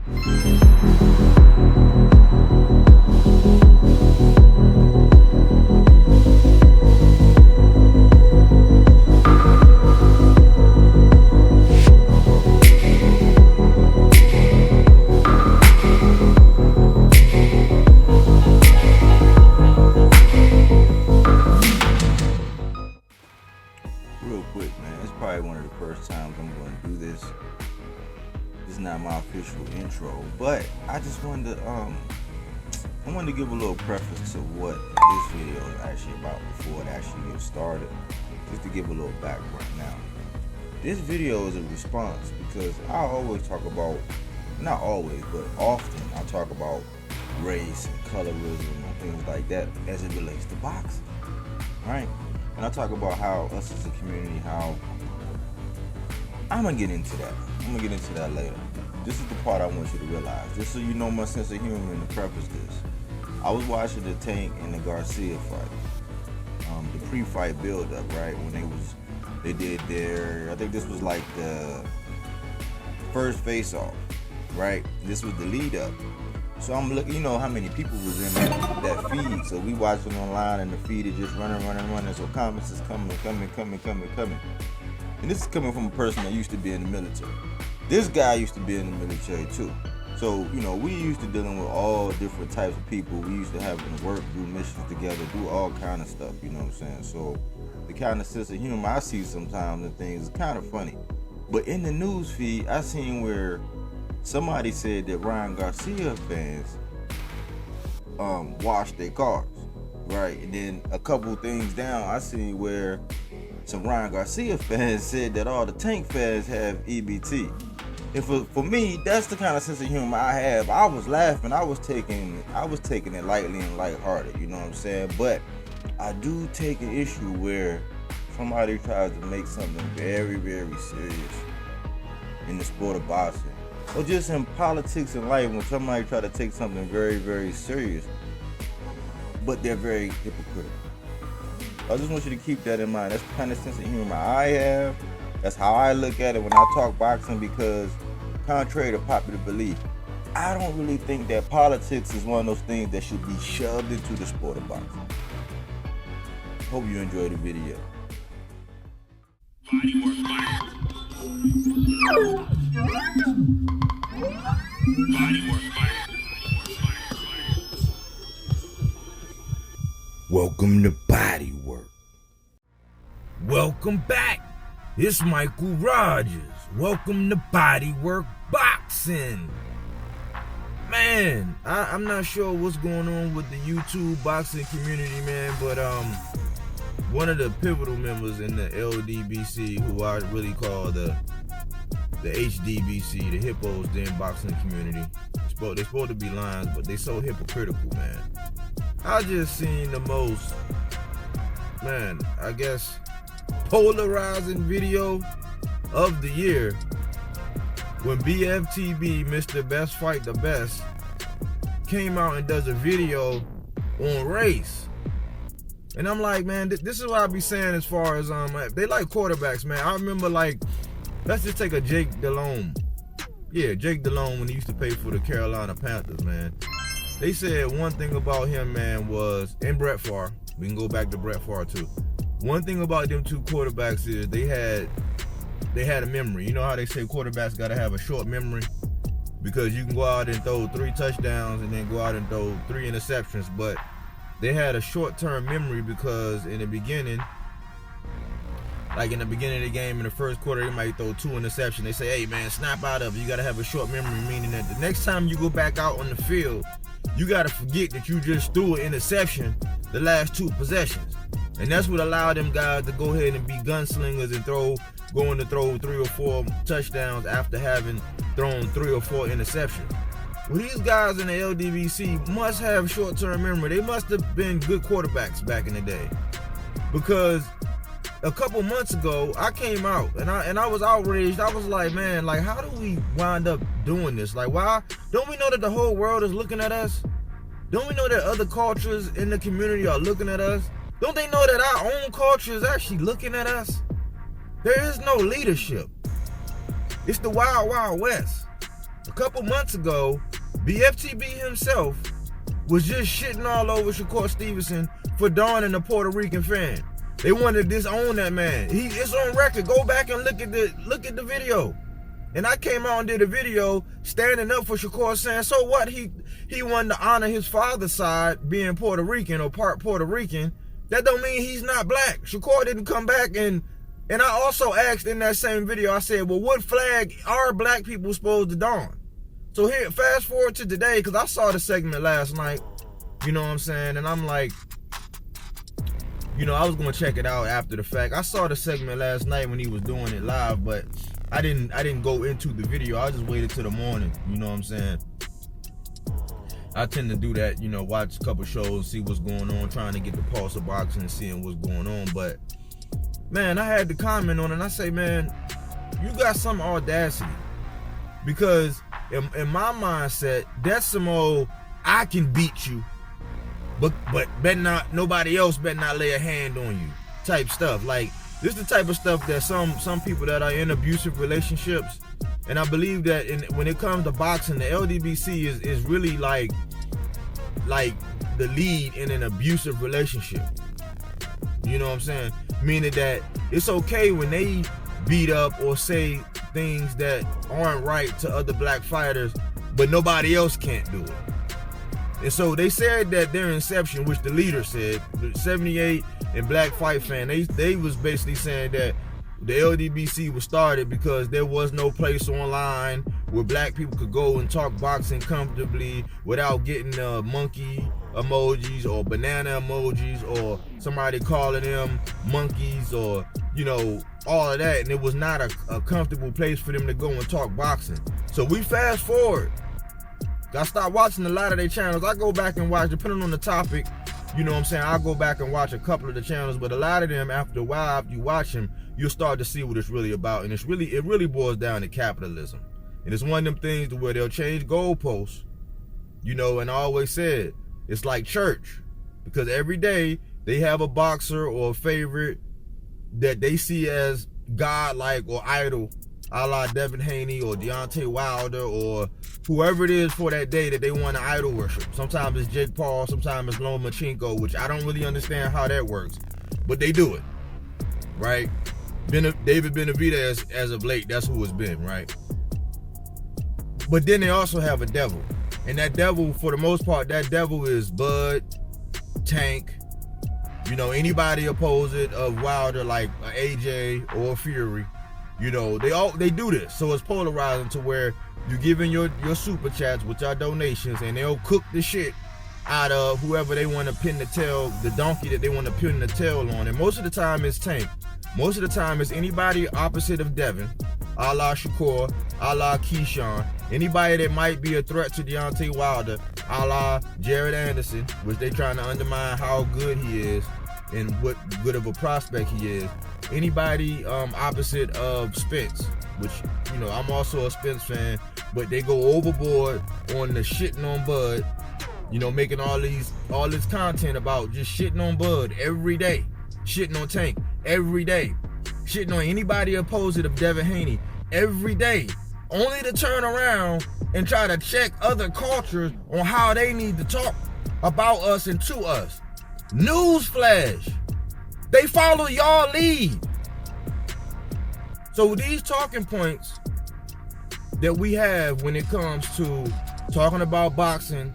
Real quick, man, it's probably one of the first times I'm going to do this. This is not my official intro, but I just wanted to give a little preface to what this video is actually about before it actually gets started, just to give a little background. Now, this video is a response because I always talk about, not always, but often I talk about race and colorism and things like that as it relates to boxing, right? And I talk about how us as a community, how I'm gonna get into that. I'm gonna get into that later. This is the part I want you to realize. Just so you know my sense of humor and to preface this. I was watching the Tank and the Garcia fight, the pre-fight build-up, right? When they did their, I think this was like the first face-off, right? This was the lead-up. So I'm looking, you know how many people was in that feed. So we watching online and the feed is just running. So comments is coming. And this is coming from a person that used to be in the military. This guy used to be in the military too. So, you know, we used to dealing with all different types of people. We used to having to work, do missions together, do all kind of stuff, you know what I'm saying? So the kind of sense of humor I see sometimes and things is kind of funny. But in the news feed, I seen where somebody said that Ryan Garcia fans washed their cars, right? And then a couple things down, I seen where some Ryan Garcia fans said that all the Tank fans have EBT. And for me, that's the kind of sense of humor I have. I was laughing, I was taking it lightly and lighthearted, you know what I'm saying? But I do take an issue where somebody tries to make something very, very serious in the sport of boxing. Or just in politics and life, when somebody try to take something very, very serious, but they're very hypocritical. I just want you to keep that in mind. That's the kind of sense of humor I have. That's how I look at it when I talk boxing, because contrary to popular belief, I don't really think that politics is one of those things that should be shoved into the sport of boxing. Hope you enjoyed the video. Welcome to BodyWork. Welcome back. It's Michael Rogers. Welcome to BodyWorkBoxing. Man, I'm not sure what's going on with the YouTube boxing community, man, but one of the pivotal members in the LDBC, who I really call the HDBC, the Hippos Den boxing community. They're supposed to be lions, but they so hypocritical, man. I just seen the most, man, I guess, polarizing video of the year when BFTB, Mr. Best Fight the Best, came out and does a video on race. And I'm like, man, this is what I be saying as far as they like quarterbacks, man. I remember, like, let's just take a Jake Delhomme. Yeah, Jake Delhomme, when he used to play for the Carolina Panthers, man. They said one thing about him, man, was, and Brett Favre, we can go back to Brett Favre too. One thing about them two quarterbacks is they had a memory. You know how they say quarterbacks got to have a short memory? Because you can go out and throw 3 touchdowns and then go out and throw 3 interceptions, but they had a short-term memory because in the beginning, like in the beginning of the game, in the first quarter, they might throw 2 interceptions. They say, hey, man, snap out of it. You got to have a short memory, meaning that the next time you go back out on the field, you got to forget that you just threw an interception the last 2 possessions. And that's what allowed them guys to go ahead and be gunslingers and going to throw 3 or 4 touchdowns after having thrown 3 or 4 interceptions. Well, these guys in the LDBC must have short-term memory. They must have been good quarterbacks back in the day. Because a couple months ago, I came out and I was outraged. I was like, man, like, how do we wind up doing this? Like, why? Don't we know that the whole world is looking at us? Don't we know that other cultures in the community are looking at us? Don't they know that our own culture is actually looking at us? There is no leadership. It's the wild, wild west. a couple months ago, BFTB himself was just shitting all over Shakur Stevenson for donning a Puerto Rican fan. They wanted to disown that man. It's on record. Go back and look at the video. And I came out and did a video standing up for Shakur, saying, so what? He wanted to honor his father's side being Puerto Rican or part Puerto Rican. That don't mean he's not black. Shakur didn't come back and I also asked in that same video, I said, well, what flag are black people supposed to don? So here, fast forward to today, because I saw the segment last night, you know what I'm saying? And I'm like, you know, I was going to check it out after the fact. I saw the segment last night when he was doing it live, but I didn't go into the video. I just waited till the morning, you know what I'm saying? I tend to do that, you know, watch a couple shows, see what's going on, trying to get the pulse of boxing and seeing what's going on. But, man, I had to comment on it, and I say, man, you got some audacity. Because in my mindset, that's some old, I can beat you, but better not, nobody else better not lay a hand on you type stuff. Like, this is the type of stuff that some people that are in abusive relationships, and I believe that when it comes to boxing, the LDBC is really like the lead in an abusive relationship. You know what I'm saying? Meaning that it's okay when they beat up or say things that aren't right to other black fighters, but nobody else can't do it. And so they said that their inception, which the leader said, 78 and Black Fight Fan, they was basically saying that the LDBC was started because there was no place online where black people could go and talk boxing comfortably without getting monkey emojis or banana emojis or somebody calling them monkeys or, you know, all of that. And it was not a comfortable place for them to go and talk boxing. So we fast forward. I stopped watching a lot of their channels. I go back and watch, depending on the topic, you know what I'm saying, I'll go back and watch a couple of the channels, but a lot of them, after a while, after you watch them, you'll start to see what it's really about. And it really boils down to capitalism. And it's one of them things to where they'll change goalposts, you know, and I always said, it's like church. Because every day, they have a boxer or a favorite that they see as godlike or idol, a la Devin Haney or Deontay Wilder or whoever it is for that day that they want to idol worship. Sometimes it's Jake Paul, sometimes it's Lomachenko, which I don't really understand how that works, but they do it, right? David Benavidez as of late, that's who it's been, right? But then they also have a devil, and that devil, for the most part, that devil is Bud, Tank, you know, anybody opposite of Wilder like AJ or Fury. You know, they do this, so it's polarizing to where you give in your super chats, which are donations, and they'll cook the shit out of whoever they want to pin the tail, the donkey that they want to pin the tail on. And most of the time it's Tank. Most of the time it's anybody opposite of Devin, a la Shakur, a la Keyshawn, anybody that might be a threat to Deontay Wilder, a la Jared Anderson, which they trying to undermine how good he is and what good of a prospect he is. Anybody opposite of Spence, which, you know, I'm also a Spence fan, but they go overboard on the shitting on Bud, you know, making all this content about just shitting on Bud every day, shitting on Tank every day, shitting on anybody opposite of Devin Haney every day, only to turn around and try to check other cultures on how they need to talk about us and to us. Newsflash, they follow y'all lead. So these talking points that we have when it comes to talking about boxing,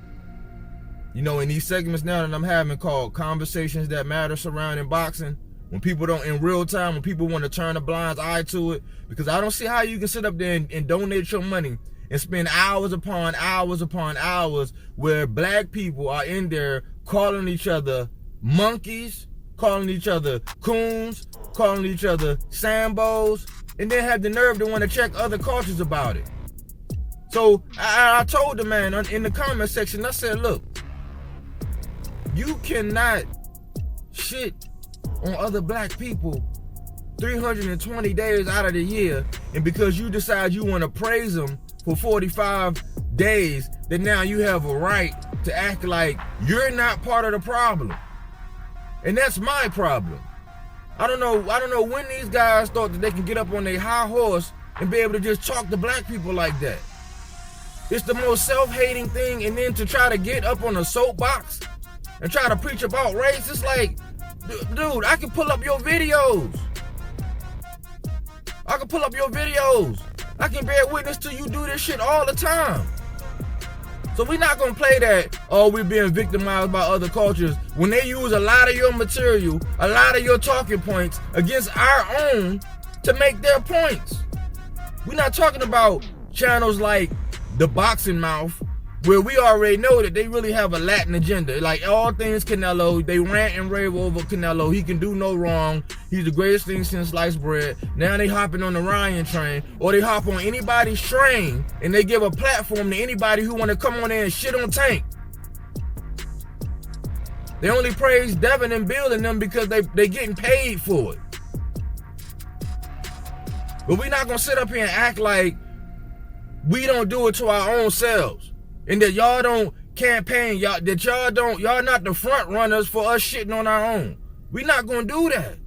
you know, in these segments now that I'm having called Conversations That Matter Surrounding Boxing, when people don't, in real time, when people want to turn a blind eye to it, because I don't see how you can sit up there and donate your money and spend hours upon hours upon hours where black people are in there calling each other monkeys, calling each other coons, calling each other Sambos, and then have the nerve to want to check other cultures about it. So I told the man in the comment section, I said, look, you cannot shit on other black people 320 days out of the year, and because you decide you want to praise them for 45 days, that now you have a right to act like you're not part of the problem. And that's my problem. I don't know when these guys thought that they can get up on their high horse and be able to just talk to black people like that. It's the most self-hating thing, and then to try to get up on a soapbox and try to preach about race, it's like, dude, I can pull up your videos. I can bear witness to you do this shit all the time. So we're not gonna play that, oh, we're being victimized by other cultures, when they use a lot of your material, a lot of your talking points against our own to make their points. We're not talking about channels like The Boxing Mouth, where we already know that they really have a Latin agenda. Like all things Canelo, they rant and rave over Canelo. He can do no wrong. He's the greatest thing since sliced bread. Now they hopping on the Ryan train, or they hop on anybody's train and they give a platform to anybody who want to come on there and shit on Tank. They only praise Devin and Bill and them because they getting paid for it. But we're not gonna sit up here and act like we don't do it to our own selves, and that y'all don't campaign, y'all not the front runners for us shitting on our own. We're not gonna do that.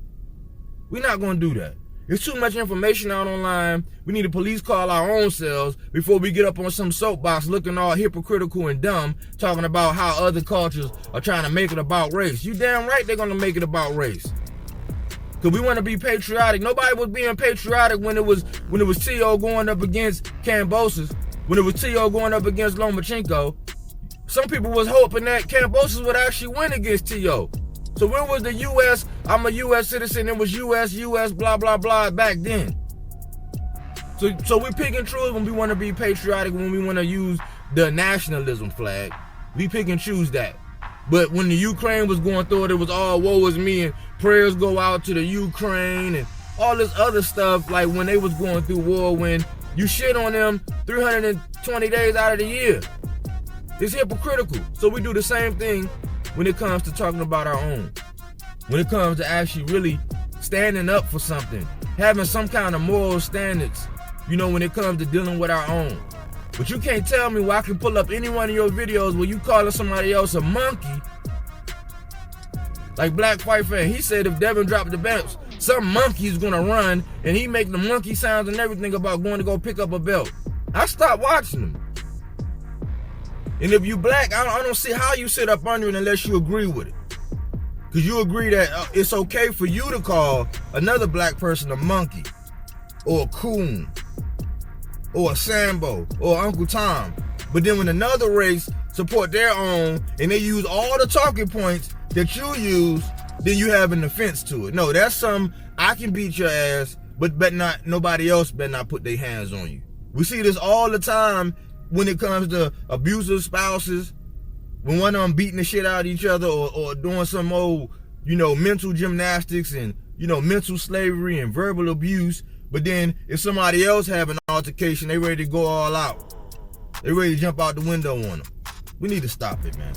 We're not gonna do that. There's too much information out online. We need to police call our own selves before we get up on some soapbox looking all hypocritical and dumb, talking about how other cultures are trying to make it about race. You damn right they're gonna make it about race. Cause we want to be patriotic. Nobody was being patriotic when it was T.O. going up against Kambosos, when it was T.O. going up against Lomachenko. Some people was hoping that Kambosos would actually win against T.O. So when was the U.S., I'm a U.S. citizen, it was U.S., blah, blah, blah back then. So we pick and choose when we want to be patriotic, when we want to use the nationalism flag. We pick and choose that. But when the Ukraine was going through it, it was all woe is me, and prayers go out to the Ukraine and all this other stuff. Like when they was going through war, when you shit on them 320 days out of the year. It's hypocritical. So we do the same thing when it comes to talking about our own. When it comes to actually really standing up for something, having some kind of moral standards, you know, when it comes to dealing with our own. But you can't tell me where I can pull up any one of your videos where you calling somebody else a monkey. Like Black White Fan, he said if Devin dropped the belts, some monkey's gonna run, and he make the monkey sounds and everything about going to go pick up a belt. I stopped watching him. And if you black, I don't see how you sit up under it unless you agree with it. Because you agree that it's okay for you to call another black person a monkey, or a coon, or a Sambo, or Uncle Tom. But then when another race support their own, and they use all the talking points that you use, then you have an offense to it. No, that's some, I can beat your ass, but not nobody else better not put their hands on you. We see this all the time when it comes to abusive spouses, when one of them beating the shit out of each other, or doing some old, you know, mental gymnastics and, you know, mental slavery and verbal abuse. But then if somebody else have an altercation, they ready to go all out. They ready to jump out the window on them. We need to stop it, man.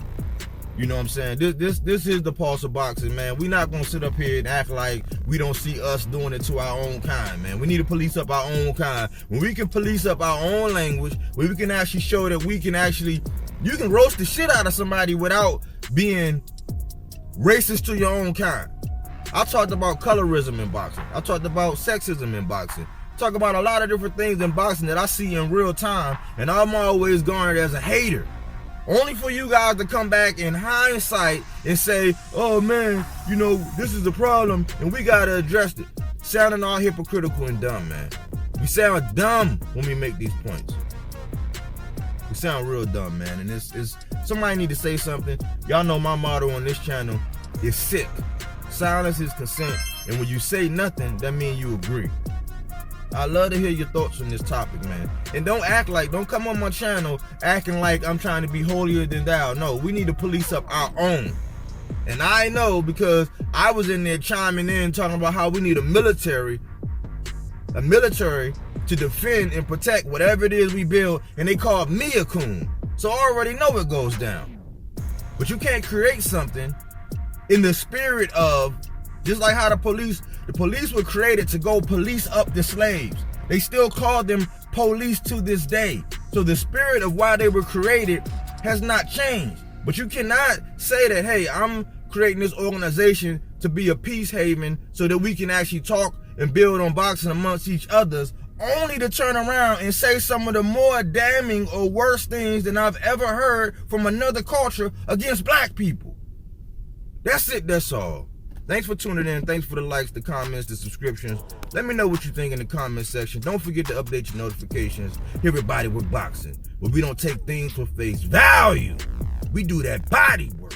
You know what I'm saying? This is the pulse of boxing, man. We not gonna sit up here and act like we don't see us doing it to our own kind, man. We need to police up our own kind. When we can police up our own language, when we can actually show that we can actually, you can roast the shit out of somebody without being racist to your own kind. I talked about colorism in boxing. I talked about sexism in boxing. Talk about a lot of different things in boxing that I see in real time, and I'm always garnered as a hater. Only for you guys to come back in hindsight and say, oh man, you know, this is the problem and we gotta address it. Sounding all hypocritical and dumb, man. We sound dumb when we make these points. We sound real dumb, man. And it's somebody need to say something. Y'all know my motto on this channel is sick. Silence is consent. And when you say nothing, that means you agree. I love to hear your thoughts on this topic, man. And don't come on my channel acting like I'm trying to be holier than thou. No, we need to police up our own. And I know because I was in there chiming in talking about how we need a military to defend and protect whatever it is we build, and they called me a coon. So I already know it goes down. But you can't create something in the spirit of, just like how the police were created to go police up the slaves. They still call them police to this day. So the spirit of why they were created has not changed. But you cannot say that, hey, I'm creating this organization to be a peace haven so that we can actually talk and build on boxing amongst each others, only to turn around and say some of the more damning or worse things than I've ever heard from another culture against black people. That's it, that's all. Thanks for tuning in. Thanks for the likes, the comments, the subscriptions. Let me know what you think in the comment section. Don't forget to update your notifications. Here at BodyWorkBoxing, where we don't take things for face value. We do that body work.